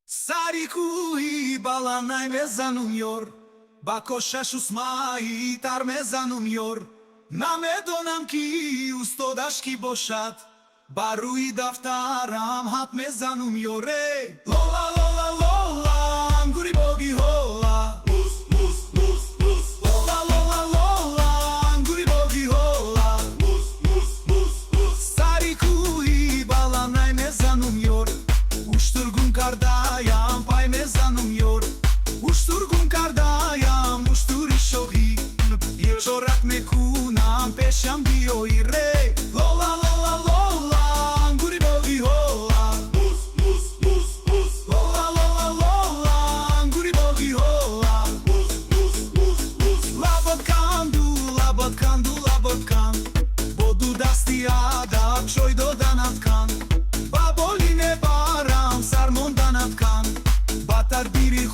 Sarikui balanay mezanum yor Bakoshash mai tar mezanum yor Name donam ki ustodashki boshat Barui daftaram hat mezanum yore Lola lola lola anguri bogi hola Mus mus mus mus Lola lola lola anguri bogi hola Mus mus mus mus Sarikui balanay mezanum yor Ushturgun kardayam pay mezanum yor Ushturgun kardayam ushturi shohi Yechorat mekunam pesham bioi re Lola lola lola anguri bogi hola Mus mus mus mus Lola lola lola anguri bogi hola Mus mus mus mus Labot kandu Bodu dastiada choy dodanat kan Baboline baram sarmon danat kan Batar biri